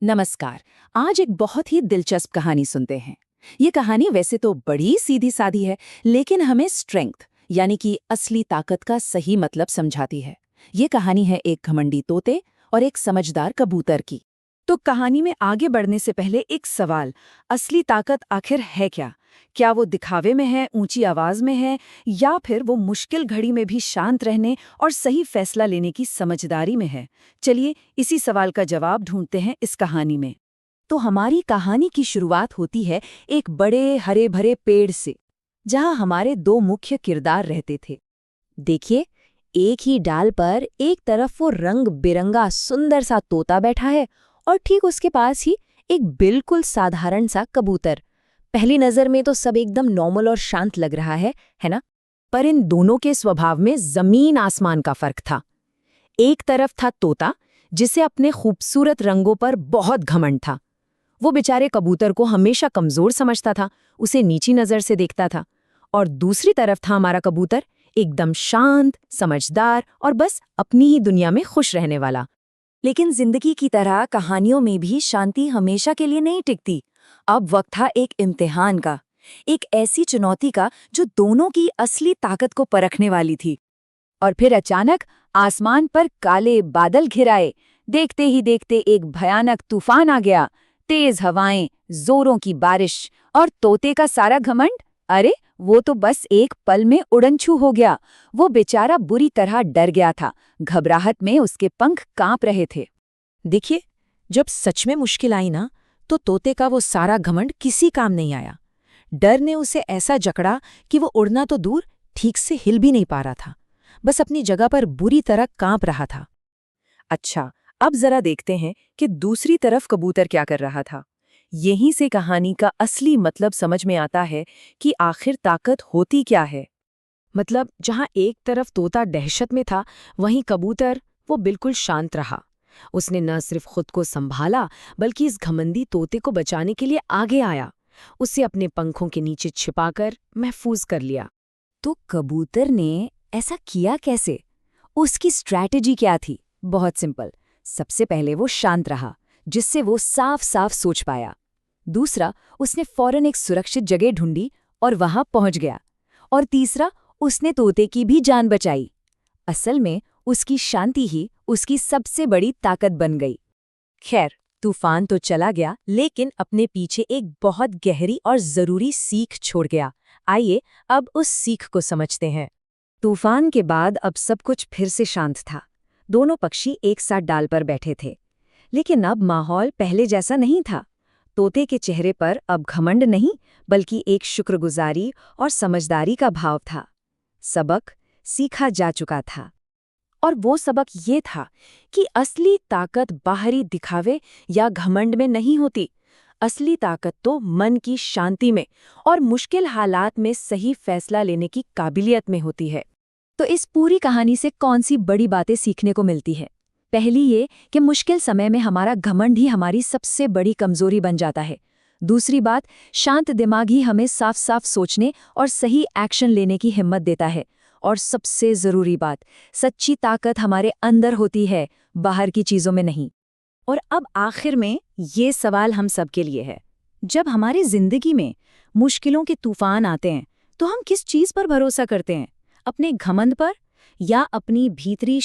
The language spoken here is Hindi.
नमस्कार। आज एक बहुत ही दिलचस्प कहानी सुनते हैं। ये कहानी वैसे तो बड़ी सीधी सादी है, लेकिन हमें स्ट्रेंथ यानी कि असली ताकत का सही मतलब समझाती है। ये कहानी है एक घमंडी तोते और एक समझदार कबूतर की। तो कहानी में आगे बढ़ने से पहले एक सवाल, असली ताकत आखिर है क्या? क्या वो दिखावे में है, ऊंची आवाज में है, या फिर वो मुश्किल घड़ी में भी शांत रहने और सही फैसला लेने की समझदारी में है? चलिए इसी सवाल का जवाब ढूंढते हैं इस कहानी में। तो हमारी कहानी की शुरुआत होती है एक बड़े हरे भरे पेड़ से, जहां हमारे दो मुख्य किरदार रहते थे। देखिए, एक ही डाल पर एक तरफ वो रंग बिरंगा सुंदर सा तोता बैठा है और ठीक उसके पास ही एक बिल्कुल साधारण सा कबूतर। पहली नजर में तो सब एकदम नॉर्मल और शांत लग रहा है ना? पर इन दोनों के स्वभाव में जमीन आसमान का फर्क था। एक तरफ था तोता, जिसे अपने खूबसूरत रंगों पर बहुत घमंड था। वो बेचारे कबूतर को हमेशा कमजोर समझता था, उसे नीची नजर से देखता था। और दूसरी तरफ था हमारा कबूतर, एकदम शांत, समझदार और बस अपनी ही दुनिया में खुश रहने वाला। लेकिन जिंदगी की तरह कहानियों में भी शांति हमेशा के लिए नहीं टिकती। अब वक्त था एक इम्तिहान का, एक ऐसी चुनौती का जो दोनों की असली ताकत को परखने वाली थी। और फिर अचानक आसमान पर काले बादल घिर आए। देखते ही देखते एक भयानक तूफान आ गया। तेज हवाएं, जोरों की बारिश और तोते का सारा घमंड, अरे वो तो बस एक पल में उड़नछू हो गया। वो बेचारा बुरी तरह डर गया था, घबराहट में उसके पंख कांप रहे थे। देखिए, जब सच में मुश्किल आई ना, तो तोते का वो सारा घमंड किसी काम नहीं आया। डर ने उसे ऐसा जकड़ा कि वो उड़ना तो दूर, ठीक से हिल भी नहीं पा रहा था, बस अपनी जगह पर बुरी तरह कांप रहा था। अच्छा, अब जरा देखते हैं कि दूसरी तरफ कबूतर क्या कर रहा था। यहीं से कहानी का असली मतलब समझ में आता है कि आखिर ताकत होती क्या है। मतलब जहां एक तरफ तोता दहशत में था, वहीं कबूतर वो बिल्कुल शांत रहा। उसने न सिर्फ खुद को संभाला, बल्कि इस घमंडी तोते को बचाने के लिए आगे आया। उसे अपने पंखों के नीचे छिपाकर महफूज कर लिया। तो कबूतर ने ऐसा किया कैसे? उसकी स्ट्रैटेजी क्या थी? बहुत सिंपल। सबसे पहले वो शांत रहा, जिससे वो साफ साफ सोच पाया। दूसरा, उसने फौरन एक सुरक्षित जगह ढूंढी और वहां पहुंच गया। और तीसरा, उसने तोते की भी जान बचाई। असल में उसकी शांति ही उसकी सबसे बड़ी ताकत बन गई। खैर, तूफान तो चला गया, लेकिन अपने पीछे एक बहुत गहरी और जरूरी सीख छोड़ गया। आइए अब उस सीख को समझते हैं। तूफान के बाद अब सब कुछ फिर से शांत था। दोनों पक्षी एक साथ डाल पर बैठे थे, लेकिन अब माहौल पहले जैसा नहीं था। तोते के चेहरे पर अब घमंड नहीं, बल्कि एक शुक्रगुजारी और समझदारी का भाव था। सबक सीखा जा चुका था। और वो सबक ये था कि असली ताकत बाहरी दिखावे या घमंड में नहीं होती। असली ताकत तो मन की शांति में और मुश्किल हालात में सही फैसला लेने की काबिलियत में होती है। तो इस पूरी कहानी से कौन सी बड़ी बातें सीखने को मिलती है? पहली ये कि मुश्किल समय में हमारा घमंड ही हमारी सबसे बड़ी कमजोरी बन जाता है। दूसरी बात, शांत दिमाग ही हमें साफ साफ सोचने और सही एक्शन लेने की हिम्मत देता है। और सबसे जरूरी बात, सच्ची ताकत हमारे अंदर होती है, बाहर की चीजों में नहीं। और अब आखिर में ये सवाल हम सबके लिए है। जब हमारी जिंदगी में मुश्किलों के तूफान आते हैं, तो हम किस चीज पर भरोसा करते हैं? अपने घमंड पर या अपनी भीतरी